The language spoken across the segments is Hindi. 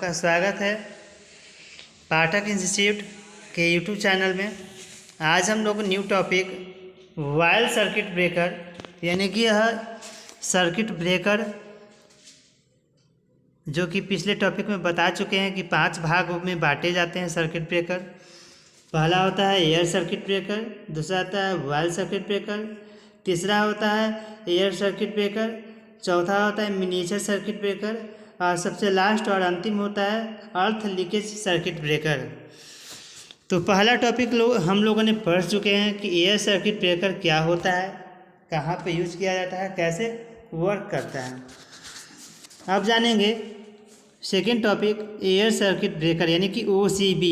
आपका स्वागत है पाठक इंस्टीट्यूट के यूट्यूब चैनल में। आज हम लोग न्यू टॉपिक वायल सर्किट ब्रेकर यानी कि यह सर्किट ब्रेकर जो कि पिछले टॉपिक में बता चुके हैं कि 5 भागों में बांटे जाते हैं सर्किट ब्रेकर। पहला होता है एयर सर्किट ब्रेकर, दूसरा होता है वायल सर्किट ब्रेकर, तीसरा होता है एयर सर्किट ब्रेकर, चौथा होता है मिनिएचर सर्किट ब्रेकर और सबसे लास्ट और अंतिम होता है अर्थ लीकेज सर्किट ब्रेकर। तो पहला टॉपिक हम लोगों ने पढ़ चुके हैं कि एयर सर्किट ब्रेकर क्या होता है, कहाँ पे यूज किया जाता है, कैसे वर्क करता है। अब जानेंगे second topic air circuit breaker यानी कि OCB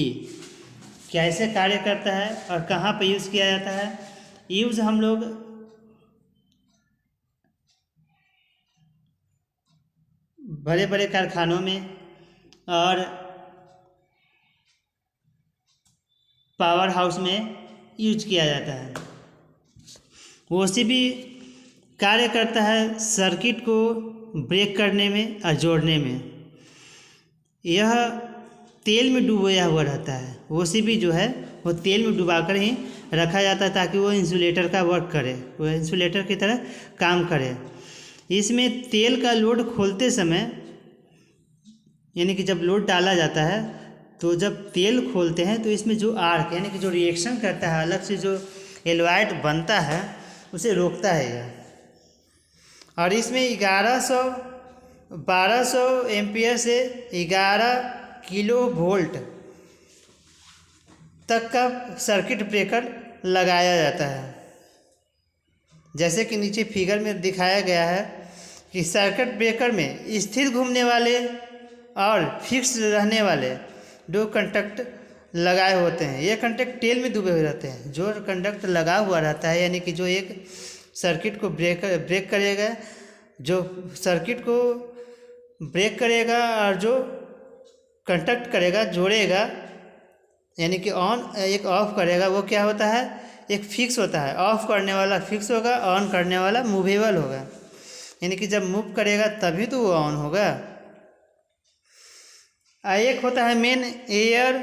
कैसे कार्य करता है और कहाँ पे यूज़ किया जाता है। यूज़ हम लोग बड़े बड़े कारखानों में और पावर हाउस में यूज किया जाता है। OCB कार्य करता है सर्किट को ब्रेक करने में और जोड़ने में। यह तेल में डुबोया हुआ रहता है। OCB जो है वो तेल में डुबाकर ही रखा जाता है ताकि वो इंसुलेटर का वर्क करे, वो इंसुलेटर की तरह काम करे। इसमें तेल का लोड खोलते समय यानी कि जब लोड डाला जाता है तो जब तेल खोलते हैं तो इसमें जो आर्क यानी कि जो रिएक्शन करता है, अलग से जो एलॉयड बनता है उसे रोकता है यह। और इसमें 1200 एम्पियर से 11 किलो वोल्ट तक का सर्किट ब्रेकर लगाया जाता है। जैसे कि नीचे फिगर में दिखाया गया है कि सर्किट ब्रेकर में स्थिर घूमने वाले और फिक्स रहने वाले 2 कंडक्ट लगाए होते हैं। ये कंडक्ट तेल में डूबे हुए रहते हैं। जो कंडक्ट लगा हुआ रहता है यानी कि जो एक सर्किट को ब्रेक करेगा, जो सर्किट को ब्रेक करेगा और जो कंडक्ट करेगा, जोड़ेगा यानी कि ऑन एक ऑफ करेगा, वो क्या होता है, एक फिक्स होता है। ऑफ करने वाला फिक्स होगा, ऑन करने वाला मूवेबल होगा। यानी कि जब मूव करेगा तभी तो वो ऑन होगा। एक होता है main air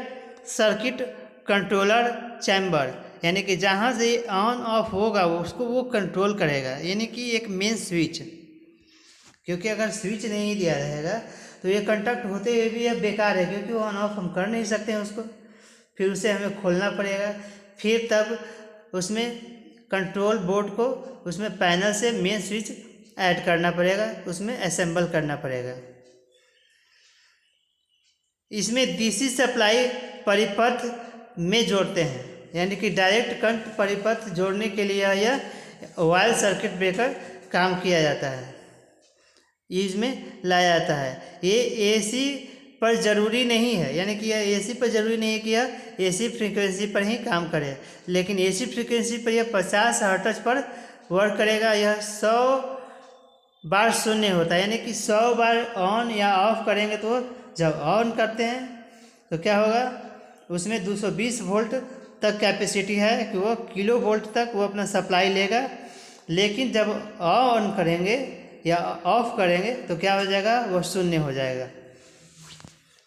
circuit controller chamber यानी कि जहाँ से ऑन ऑफ होगा उसको वो कंट्रोल करेगा, यानी कि एक मेन स्विच। क्योंकि अगर स्विच नहीं दिया रहेगा तो ये कंडक्ट होते हुए भी यह बेकार है, क्योंकि वो ऑन ऑफ हम कर नहीं सकते हैं उसको। फिर उसे हमें खोलना पड़ेगा, फिर तब उसमें कंट्रोल बोर्ड को उसमें पैनल से मेन स्विच ऐड करना पड़ेगा, उसमें असेंबल करना पड़ेगा। इसमें DC सप्लाई परिपथ में जोड़ते हैं यानी कि डायरेक्ट करंट परिपथ जोड़ने के लिए यह वायल सर्किट ब्रेकर काम किया जाता है, यूज में लाया जाता है। ये AC पर ज़रूरी नहीं है, यानी कि यह AC पर ज़रूरी नहीं है कि यह AC फ्रीक्वेंसी पर ही काम करे, लेकिन AC फ्रीक्वेंसी पर यह 50 हर्ट्ज पर वर्क करेगा। यह 100 बार शून्य होता है, यानी कि 100 बार ऑन या ऑफ करेंगे तो जब ऑन करते हैं तो क्या होगा, उसमें 220 वोल्ट तक कैपेसिटी है कि वो किलो वोल्ट तक वो अपना सप्लाई लेगा। लेकिन जब ऑन करेंगे या ऑफ करेंगे तो क्या हो जाएगा, वो शून्य हो जाएगा।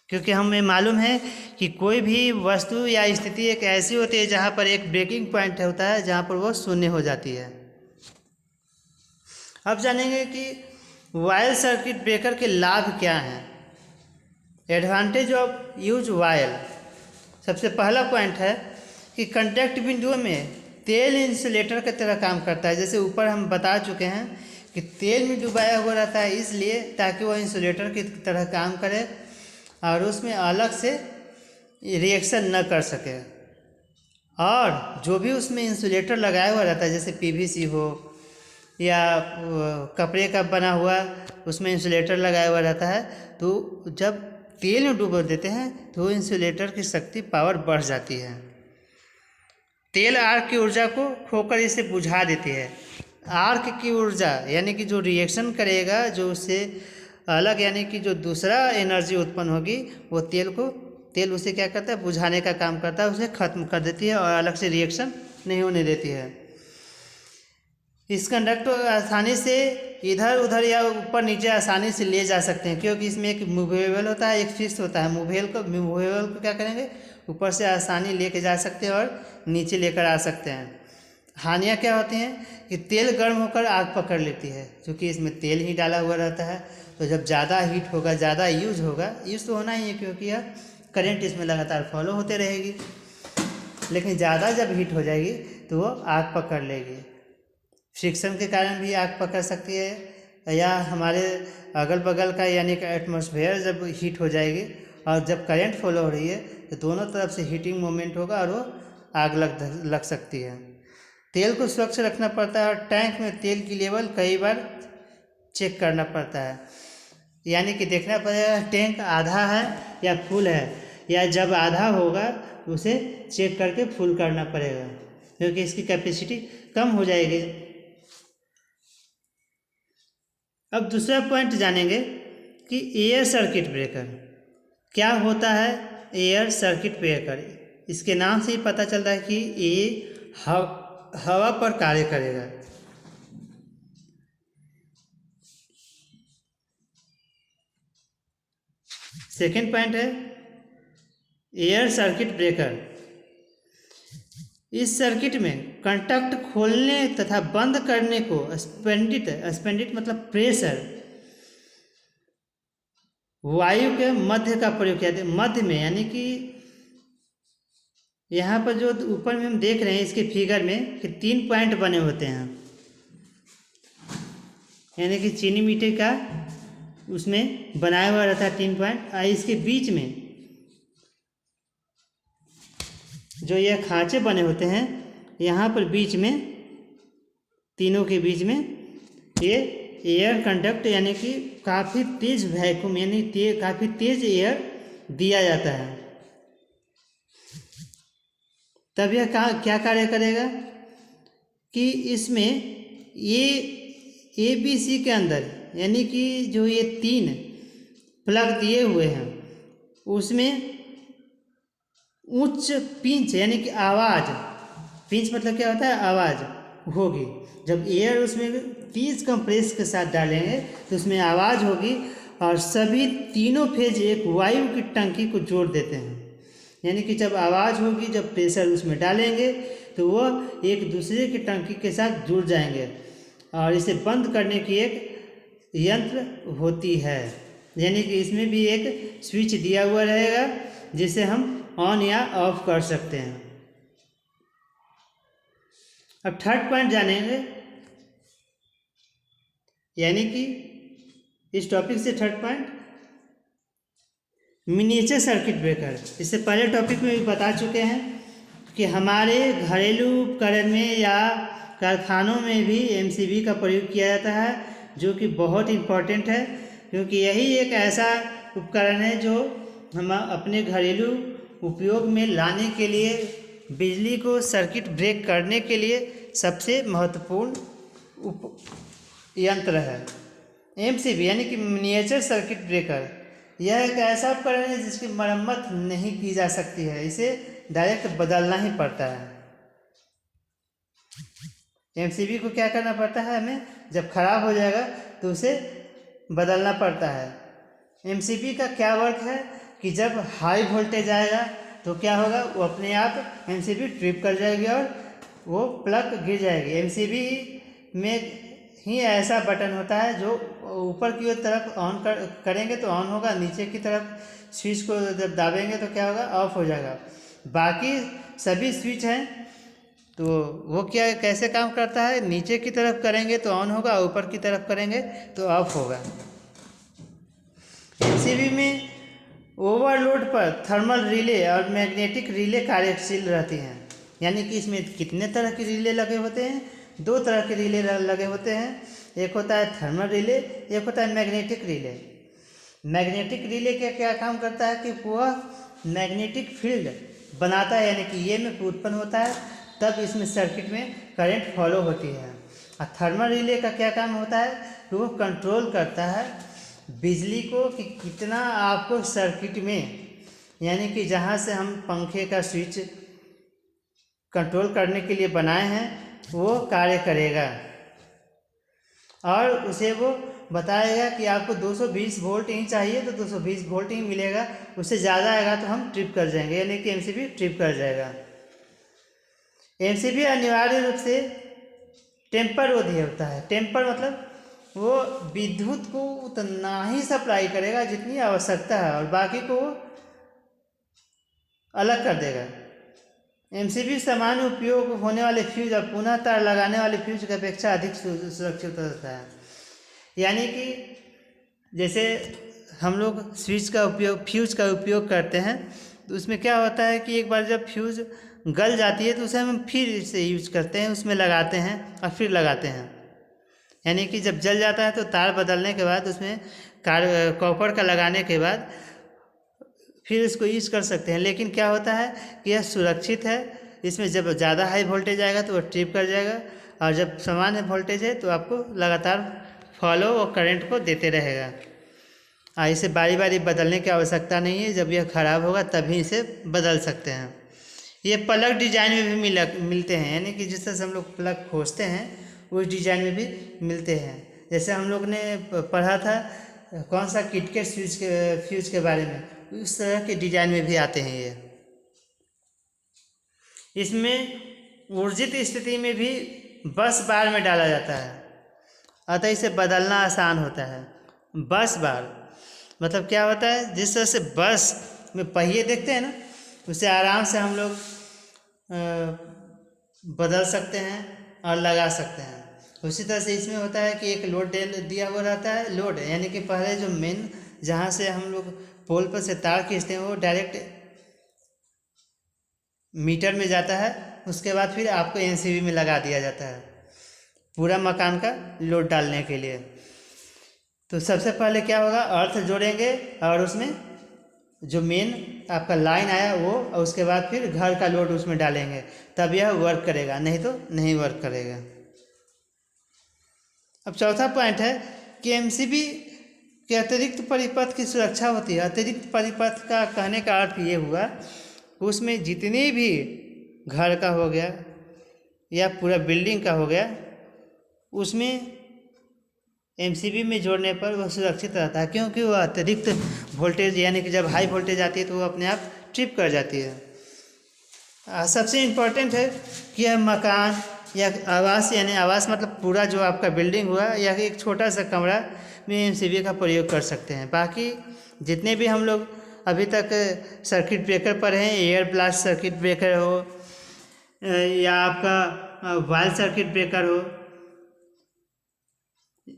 क्योंकि हमें मालूम है कि कोई भी वस्तु या स्थिति एक ऐसी होती है जहाँ पर एक ब्रेकिंग पॉइंट होता है जहाँ पर वो शून्य हो जाती है। अब जानेंगे कि वायल सर्किट ब्रेकर के लाभ क्या हैं। एडवांटेज ऑफ यूज वायल। सबसे पहला पॉइंट है कि कॉन्टैक्ट बिंदुओं में तेल इंसुलेटर की तरह काम करता है। जैसे ऊपर हम बता चुके हैं कि तेल में डुबाया हुआ रहता है, इसलिए ताकि वह इंसुलेटर की तरह काम करे और उसमें अलग से रिएक्शन न कर सके। और जो भी उसमें इंसुलेटर लगाया हुआ रहता है, जैसे PVC हो या कपड़े का बना हुआ उसमें इंसुलेटर लगाया हुआ रहता है, तो जब तेल में डुबो देते हैं तो इंसुलेटर की शक्ति पावर बढ़ जाती है। तेल आर्क की ऊर्जा को खोकर इसे बुझा देती है। आर्क की ऊर्जा यानी कि जो रिएक्शन करेगा, जो उससे अलग यानी कि जो दूसरा एनर्जी उत्पन्न होगी, वो तेल उसे क्या करता है, बुझाने का काम करता है, उसे खत्म कर देती है और अलग से रिएक्शन नहीं होने देती है। इस कंडक्टर को आसानी से इधर उधर या ऊपर नीचे आसानी से ले जा सकते हैं, क्योंकि इसमें एक मूवेबल होता है, एक फिक्स होता है। मूवेबल को क्या करेंगे, ऊपर से आसानी लेके जा सकते हैं और नीचे लेकर आ सकते हैं। हानियाँ क्या होती हैं कि तेल गर्म होकर आग पकड़ लेती है, क्योंकि इसमें तेल ही डाला हुआ रहता है। तो जब ज़्यादा हीट होगा, ज़्यादा यूज़ तो होना ही है, क्योंकि यह करंट इसमें लगातार फॉलो होते रहेगी। लेकिन ज़्यादा जब हीट हो जाएगी तो वो आग पकड़ लेगी। फ्रिक्शन के कारण भी आग पकड़ सकती है, या हमारे अगल बगल का यानी कि एटमॉस्फेयर जब हीट हो जाएगी और जब करंट फॉलो हो रही है तो दोनों तरफ से हीटिंग मोमेंट होगा और वो आग लग सकती है। तेल को स्वच्छ रखना पड़ता है और टैंक में तेल की लेवल कई बार चेक करना पड़ता है, यानी कि देखना पड़ेगा टैंक आधा है या फुल है, या जब आधा होगा उसे चेक करके फुल करना पड़ेगा, क्योंकि इसकी कैपेसिटी कम हो जाएगी। अब दूसरा पॉइंट जानेंगे कि एयर सर्किट ब्रेकर क्या होता है। एयर सर्किट ब्रेकर, इसके नाम से ही पता चलता है कि ये हवा पर कार्य करेगा। सेकेंड पॉइंट है एयर सर्किट ब्रेकर। इस सर्किट में कंडक्ट खोलने तथा बंद करने को स्पेंडिट मतलब प्रेशर, वायु के मध्य का प्रयोग किया जाता है। मध्य में यानी कि यहाँ पर जो ऊपर में हम देख रहे हैं इसके फिगर में कि 3 पॉइंट बने होते हैं, यानी कि चीनी मिट्टी का उसमें बनाया हुआ रहता है 3 पॉइंट। इसके बीच में जो ये खांचे बने होते हैं, यहाँ पर बीच में तीनों के बीच में ये एयर कंडक्ट यानी कि काफ़ी तेज वैक्यूम यानी काफ़ी तेज एयर दिया जाता है। तब यह क्या कार्य करेगा कि इसमें ये ABC के अंदर यानी कि जो ये 3 प्लग दिए हुए हैं उसमें उच्च पिंच यानी कि आवाज़, पिंच मतलब क्या होता है, आवाज़ होगी। जब एयर उसमें तेज कंप्रेस के साथ डालेंगे तो उसमें आवाज़ होगी और सभी तीनों फेज एक वायु की टंकी को जोड़ देते हैं। यानी कि जब आवाज़ होगी, जब प्रेशर उसमें डालेंगे तो वह एक दूसरे की टंकी के साथ जुड़ जाएंगे और इसे बंद करने की एक यंत्र होती है। यानी कि इसमें भी एक स्विच दिया हुआ रहेगा जिसे हम ऑन या ऑफ कर सकते हैं। अब थर्ड पॉइंट जानेंगे, यानी कि इस टॉपिक से third point miniature circuit breaker. इससे पहले टॉपिक में भी बता चुके हैं कि हमारे घरेलू उपकरण में या कारखानों में भी MCB का प्रयोग किया जाता है, जो कि बहुत इम्पोर्टेंट है, क्योंकि यही एक ऐसा उपकरण है जो हम अपने घरेलू उपयोग में लाने के लिए, बिजली को सर्किट ब्रेक करने के लिए सबसे महत्वपूर्ण यंत्र है। MCB यानी कि मिनिएचर सर्किट ब्रेकर, यह एक ऐसा उपकरण है जिसकी मरम्मत नहीं की जा सकती है, इसे डायरेक्ट बदलना ही पड़ता है। MCB को क्या करना पड़ता है, हमें जब खराब हो जाएगा तो उसे बदलना पड़ता है। MCB का क्या वर्क है कि जब हाई वोल्टेज आएगा तो क्या होगा, वो अपने आप MCB ट्रिप कर जाएगी और वो प्लग गिर जाएगी। MCB में ही ऐसा बटन होता है जो ऊपर की तरफ ऑन करेंगे तो ऑन होगा, नीचे की तरफ स्विच को जब दाबेंगे तो क्या होगा, ऑफ हो जाएगा। बाकी सभी स्विच हैं तो वो कैसे काम करता है, नीचे की तरफ करेंगे तो ऑन होगा, ऊपर की तरफ करेंगे तो ऑफ होगा। MCB में ओवरलोड पर थर्मल रिले और मैग्नेटिक रिले कार्यशील रहती हैं। यानी कि इसमें कितने तरह के रिले लगे होते हैं, 2 तरह के रिले लगे होते हैं। एक होता है थर्मल रिले, एक होता है मैग्नेटिक रिले। मैग्नेटिक रिले का क्या काम करता है कि वह मैग्नेटिक फील्ड बनाता है, यानी कि EMF उत्पन्न होता है, तब इसमें सर्किट में करंट फॉलो होती है। और थर्मल रिले का क्या काम होता है कि वो कंट्रोल करता है बिजली को कि कितना आपको सर्किट में, यानी कि जहाँ से हम पंखे का स्विच कंट्रोल करने के लिए बनाए हैं वो कार्य करेगा। और उसे वो बताएगा कि आपको 220 वोल्ट ही चाहिए तो 220 वोल्ट ही मिलेगा, उससे ज़्यादा आएगा तो हम ट्रिप कर जाएंगे, यानी कि एमसीबी ट्रिप कर जाएगा। एमसीबी अनिवार्य रूप से टेम्पर रोधी होता है। टेम्पर मतलब वो विद्युत को उतना ही सप्लाई करेगा जितनी आवश्यकता है और बाकी को वो अलग कर देगा। एमसीबी सामान्य उपयोग होने वाले फ्यूज और पुनः तार लगाने वाले फ्यूज की अपेक्षा अधिक सुरक्षित होता है। यानी कि जैसे हम लोग फ्यूज का उपयोग करते हैं तो उसमें क्या होता है कि एक बार जब फ्यूज गल जाती है तो उसे हम फिर से यूज करते हैं, उसमें लगाते हैं और फिर लगाते हैं। यानी कि जब जल जाता है तो तार बदलने के बाद उसमें कॉपर का लगाने के बाद फिर इसको यूज कर सकते हैं। लेकिन क्या होता है कि यह सुरक्षित है, इसमें जब ज़्यादा हाई वोल्टेज आएगा तो वह ट्रिप कर जाएगा और जब सामान्य वोल्टेज है तो आपको लगातार फॉलो और करंट को देते रहेगा। इसे बारी बारी बदलने की आवश्यकता नहीं है, जब यह ख़राब होगा तभी इसे बदल सकते हैं। ये प्लग डिजाइन में भी मिलते हैं, यानी कि जिस तरह से हम लोग प्लग खोजते हैं उस डिजाइन में भी मिलते हैं। जैसे हम लोग ने पढ़ा था कौन सा किटकैट फ्यूज के बारे में, उस तरह के डिजाइन में भी आते हैं ये। इसमें ऊर्जित स्थिति में भी बस बार में डाला जाता है, अतः इसे बदलना आसान होता है। बस बार मतलब क्या होता है, जिस तरह से बस में पहिए देखते हैं ना, उसे आराम से हम लोग बदल सकते हैं और लगा सकते हैं। उसी तरह से इसमें होता है कि एक लोड दिया हुआ रहता है। लोड यानी कि पहले जो मेन जहाँ से हम लोग पोल पर से तार खींचते हैं वो डायरेक्ट मीटर में जाता है, उसके बाद फिर आपको एनसीबी में लगा दिया जाता है पूरा मकान का लोड डालने के लिए। तो सबसे पहले क्या होगा, अर्थ जोड़ेंगे और उसमें जो मेन आपका लाइन आया वो, और उसके बाद फिर घर का लोड उसमें डालेंगे, तब यह वर्क करेगा, नहीं तो नहीं वर्क करेगा। अब चौथा पॉइंट है कि एमसीबी के अतिरिक्त परिपथ की सुरक्षा होती है। अतिरिक्त परिपथ का कहने का अर्थ ये हुआ, उसमें जितने भी घर का हो गया या पूरा बिल्डिंग का हो गया, उसमें एमसीबी में जोड़ने पर वह सुरक्षित रहता है, क्योंकि वह अतिरिक्त वोल्टेज यानी कि जब हाई वोल्टेज आती है तो वो अपने आप ट्रिप कर जाती है। सबसे इम्पोर्टेंट है कि यह मकान या आवास, यानी आवास मतलब पूरा जो आपका बिल्डिंग हुआ या एक छोटा सा कमरा में एमसीबी का प्रयोग कर सकते हैं। बाकी जितने भी हम लोग अभी तक सर्किट ब्रेकर पर हैं, एयर ब्लास्ट सर्किट ब्रेकर हो या आपका वायल सर्किट ब्रेकर हो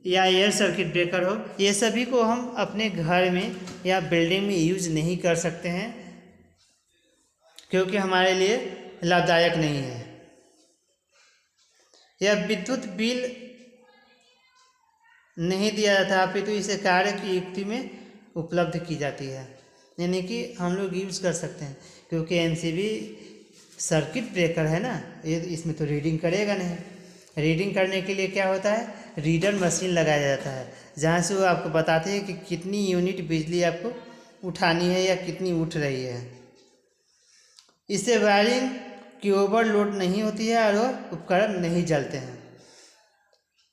या एयर सर्किट ब्रेकर हो, ये सभी को हम अपने घर में या बिल्डिंग में यूज नहीं कर सकते हैं, क्योंकि हमारे लिए लाभदायक नहीं है। यह विद्युत बिल नहीं दिया जाता, अपितु इसे कार्य की युक्ति में उपलब्ध की जाती है, यानी कि हम लोग यूज कर सकते हैं। क्योंकि एमसीबी सर्किट ब्रेकर है ना, ये इसमें तो रीडिंग करेगा नहीं। रीडिंग करने के लिए क्या होता है, रीडर मशीन लगाया जाता है, जहाँ से वो आपको बताते हैं कि कितनी यूनिट बिजली आपको उठानी है या कितनी उठ रही है। इससे वायरिंग की ओवरलोड नहीं होती है और वह उपकरण नहीं जलते हैं।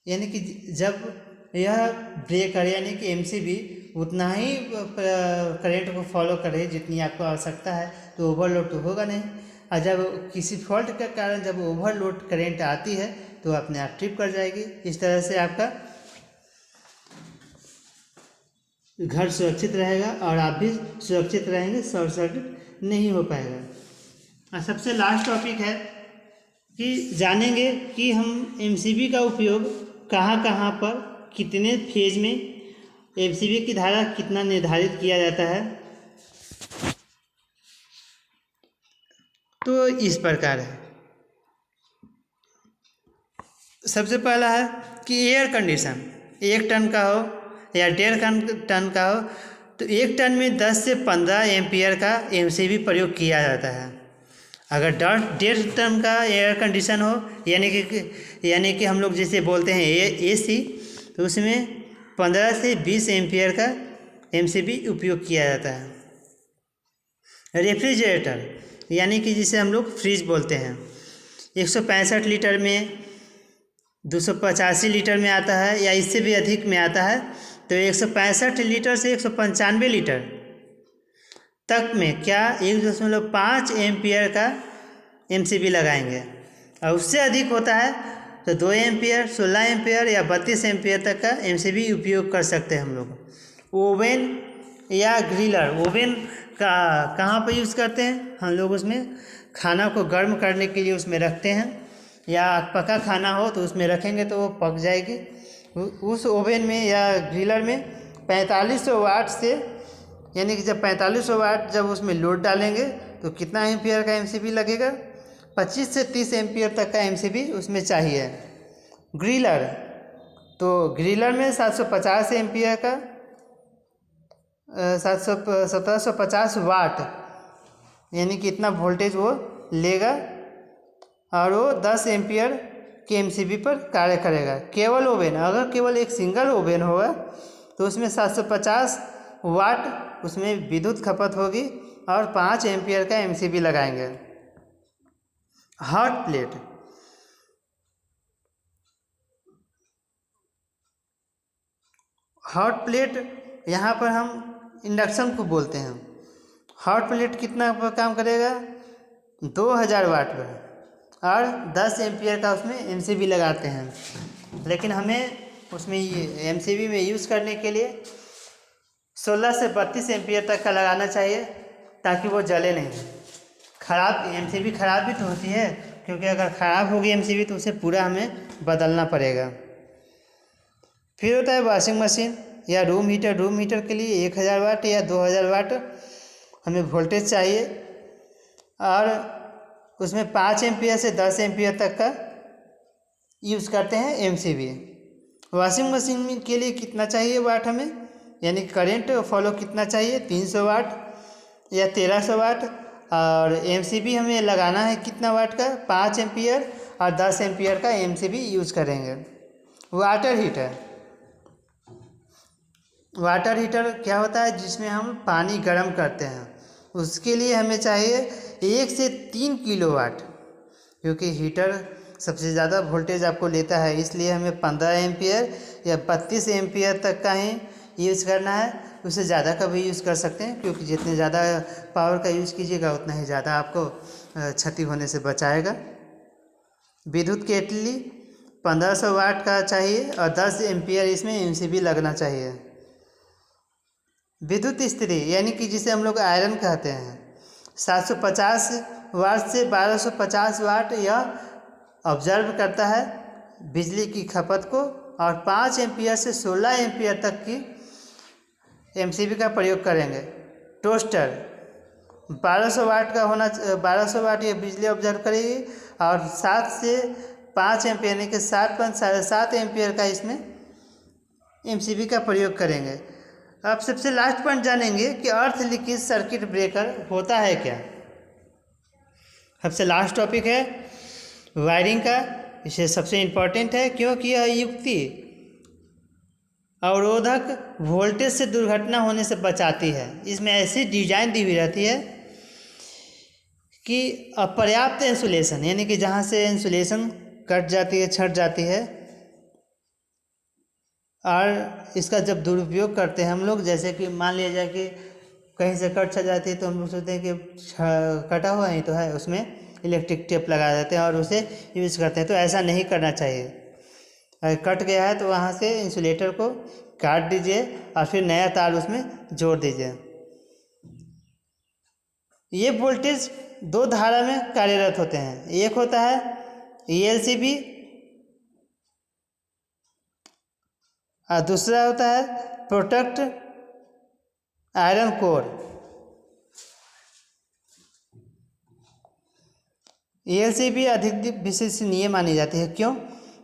यानी कि जब यह ब्रेकर यानी कि एमसीबी उतना ही करंट को फॉलो करे जितनी आपको आवश्यकता है, तो ओवरलोड तो होगा नहीं। और जब किसी फॉल्ट के कारण जब ओवरलोड करंट आती है तो अपने आप ट्रिप कर जाएगी। इस तरह से आपका घर सुरक्षित रहेगा और आप भी सुरक्षित रहेंगे, शॉर्ट सर्किट नहीं हो पाएगा। और सबसे लास्ट टॉपिक है कि जानेंगे कि हम एमसीबी का उपयोग कहाँ कहाँ पर कितने फेज में एमसीबी की धारा कितना निर्धारित किया जाता है। तो इस प्रकार है। सबसे पहला है कि एयर कंडीशन 1 टन का हो या 1.5 टन का हो, तो 1 टन में 10 से 15 एम्पियर का एमसीबी प्रयोग किया जाता है। अगर 1.5 टन का एयर कंडीशन हो यानी कि हम लोग जैसे बोलते हैं एसी, तो उसमें 15 से 20 एम्पियर का एमसीबी उपयोग किया जाता है। रेफ्रिजरेटर यानी कि जिसे हम लोग फ्रिज बोलते हैं, 165 लीटर में 285 लीटर में आता है या इससे भी अधिक में आता है, तो 165 लीटर से 195 लीटर तक में क्या 1.5 एम्पियर का एमसीबी लगाएंगे। और उससे अधिक होता है तो 2 एम्पियर, 16 एम्पियर या 32 एम्पियर तक का एमसीबी उपयोग कर सकते हैं हम लोग। ओवन या ग्रिलर, ओवन का कहाँ पर यूज़ करते हैं हम लोग? उसमें खाना को गर्म करने के लिए उसमें रखते हैं, या पका खाना हो तो उसमें रखेंगे तो वो पक जाएगी। उस ओवन में या ग्रिलर में 4500 वाट से, यानी कि जब 4500 वाट जब उसमें लोड डालेंगे तो कितना एम्पियर का एमसीबी लगेगा? 25 से 30 एम्पियर तक का एमसीबी उसमें चाहिए। ग्रिलर, तो ग्रिलर में 750 एम्पियर का 1750 वाट, यानी कि इतना वोल्टेज वो लेगा और वो 10 एम्पियर के एमसीबी पर कार्य करेगा। केवल ओवन, अगर केवल एक सिंगल ओवन होगा तो उसमें 750 वाट उसमें विद्युत खपत होगी और 5 एम्पियर का एमसीबी लगाएंगे। हॉट प्लेट, हॉट प्लेट यहाँ पर हम इंडक्शन को बोलते हैं। हॉट प्लेट कितना पर काम करेगा? 2000 वाट पर और 10 एम्पियर का उसमें एमसीबी लगाते हैं। लेकिन हमें उसमें एमसीबी में यूज़ करने के लिए 16 से 32 एम्पियर तक का लगाना चाहिए ताकि वो जले नहीं। ख़राब एमसीबी ख़राब भी तो होती है, क्योंकि अगर ख़राब होगी एमसीबी तो उसे पूरा हमें बदलना पड़ेगा। फिर होता है वॉशिंग मशीन या रूम हीटर। रूम हीटर के लिए 1000 वाट या 2000 वाट हमें वोल्टेज चाहिए और उसमें 5 एम्पियर से 10 एम्पियर तक का यूज़ करते हैं एमसीबी। वॉशिंग मशीन के लिए कितना चाहिए वाट हमें, यानी करंट फॉलो कितना चाहिए? 300 वाट या 1300 वाट। और एमसीबी हमें लगाना है कितना वाट का? 5 एम्पियर और 10 एम्पियर का एमसीबी यूज़ करेंगे। वाटर हीटर, वाटर हीटर क्या होता है? जिसमें हम पानी गर्म करते हैं। उसके लिए हमें चाहिए 1 से 3 किलोवाट, क्योंकि हीटर सबसे ज़्यादा वोल्टेज आपको लेता है, इसलिए हमें 15 एम्पियर या 32 एम्पियर तक का ही यूज़ करना है। उससे ज़्यादा का भी यूज़ कर सकते हैं, क्योंकि जितने ज़्यादा पावर का यूज़ कीजिएगा उतना ही ज़्यादा आपको क्षति होने से बचाएगा। विद्युत केतली 1500 वाट का चाहिए और 10 एम्पियर इसमें एमसीबी लगना चाहिए। विद्युत इस्त्री, यानी कि जिसे हम लोग आयरन कहते हैं, 750 वाट से 1250 वाट यह ऑब्जर्व करता है बिजली की खपत को और 5 एम्पियर से 16 एम्पियर तक की एमसीबी का प्रयोग करेंगे। टोस्टर 1200 वाट का होना, 1200 वाट ये बिजली ऑब्जर्व करेगी और 7 से 5 एम्पियर यानी कि 7.7 एम्पियर का इसमें एमसीबी का प्रयोग करेंगे। अब सबसे लास्ट पॉइंट जानेंगे कि अर्थ लीकेज सर्किट ब्रेकर होता है क्या। सबसे लास्ट टॉपिक है वायरिंग का। इसे सबसे इम्पोर्टेंट है क्योंकि यह युक्ति अवरोधक वोल्टेज से दुर्घटना होने से बचाती है। इसमें ऐसी डिजाइन दी हुई रहती है कि अपर्याप्त इंसुलेशन, यानी कि जहाँ से इंसुलेशन कट जाती है, छट जाती है, और इसका जब दुरुपयोग करते हैं हम लोग, जैसे कि मान लिया जाए कि कहीं से कट छट जाती है तो हम लोग सोचते हैं कि कटा हुआ ही तो है, उसमें इलेक्ट्रिक टेप लगा देते हैं और उसे यूज़ करते हैं। तो ऐसा नहीं करना चाहिए। अगर कट गया है तो वहाँ से इंसुलेटर को काट दीजिए और फिर नया तार उसमें जोड़ दीजिए। ये वोल्टेज 2 धारा में कार्यरत होते हैं। एक होता है ELCB और दूसरा होता है प्रोटेक्ट आयरन कोर। ELCB अधिक विश्वसनीय मानी जाती है। क्यों?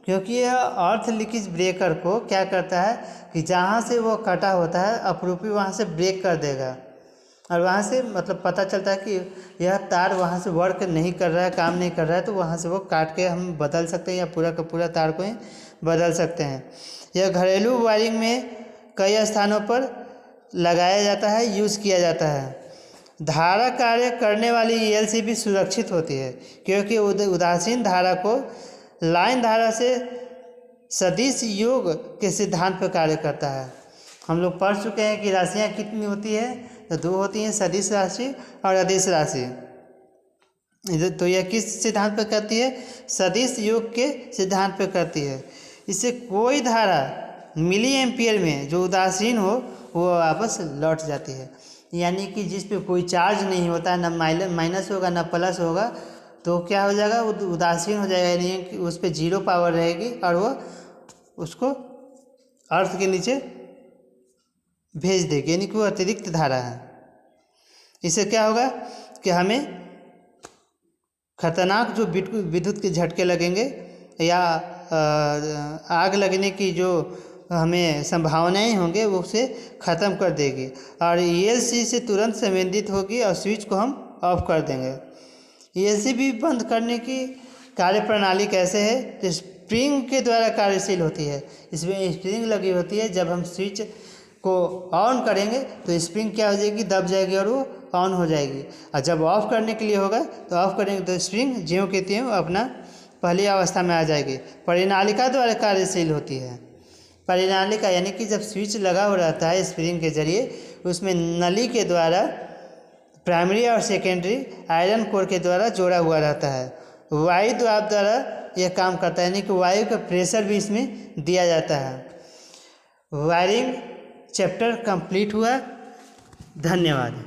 क्योंकि यह अर्थ लीकेज ब्रेकर को क्या करता है कि जहाँ से वो कटा होता है अपरूपी वहाँ से ब्रेक कर देगा और वहाँ से मतलब पता चलता है कि यह तार वहाँ से वर्क नहीं कर रहा है, काम नहीं कर रहा है, तो वहाँ से वो काट के हम बदल सकते हैं या पूरा का पूरा तार को ही बदल सकते हैं। यह घरेलू वायरिंग में कई स्थानों पर लगाया जाता है, यूज़ किया जाता है। धारा कार्य करने वाली ELCB सुरक्षित होती है क्योंकि उदासीन धारा को लाइन धारा से सदिश योग के सिद्धांत पर कार्य करता है। हम लोग पढ़ चुके हैं कि राशियाँ कितनी होती है, तो 2 होती हैं, सदिश राशि और अदिश राशि। तो यह किस सिद्धांत पर करती है? सदिश योग के सिद्धांत पर करती है। इससे कोई धारा मिली एम्पियर में जो उदासीन हो वो वापस लौट जाती है, यानी कि जिस पे कोई चार्ज नहीं होता है, ना माइनस होगा ना प्लस होगा, तो क्या हो जाएगा? वो उदासीन हो जाएगा, यानी कि उस पर 0 पावर रहेगी और वो उसको अर्थ के नीचे भेज देगी, यानी कि वो अतिरिक्त धारा है। इससे क्या होगा कि हमें खतरनाक जो विद्युत के झटके लगेंगे या आग लगने की जो हमें संभावनाएं होंगे वो उसे ख़त्म कर देगी और ELC से तुरंत संबंधित होगी और स्विच को हम ऑफ कर देंगे। ELC भी बंद करने की कार्य प्रणाली कैसे है? तो स्प्रिंग के द्वारा कार्यशील होती है। इसमें स्प्रिंग लगी होती है, जब हम स्विच को ऑन करेंगे तो स्प्रिंग क्या हो जाएगी? दब जाएगी और वो ऑन हो जाएगी, और जब ऑफ करने के लिए होगा तो ऑफ करेंगे तो स्प्रिंग ज्यों की त्यों अपना पहली अवस्था में आ जाएगी। परिनालिका द्वारा कार्यशील होती है। परिनालिका यानी कि जब स्विच लगा हुआ रहता है स्प्रिंग के जरिए, उसमें नली के द्वारा प्राइमरी और सेकेंडरी आयरन कोर के द्वारा जोड़ा हुआ रहता है। वायु दाब द्वारा यह काम करता है, यानी कि वायु का प्रेशर भी इसमें दिया जाता है। वायरिंग चैप्टर कंप्लीट हुआ। धन्यवाद।